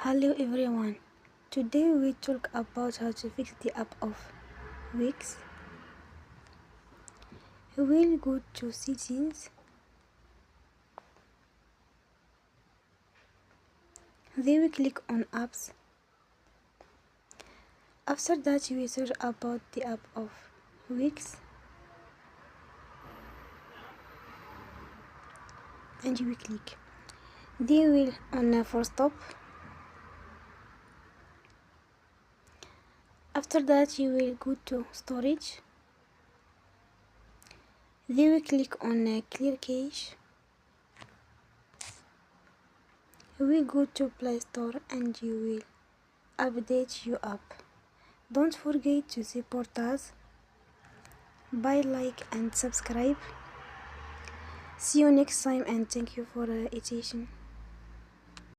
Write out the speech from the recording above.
Hello everyone. Today we talk about how to fix the app of Wix. We'll go to settings. Then we click on apps. After that we search about the app of Wix and we click. Then we'll on for stop. After that you will go to storage. Then we click on clear cache. We go to Play Store and you will update your app. Don't forget to support us by like and subscribe. See you next time and thank you for attention.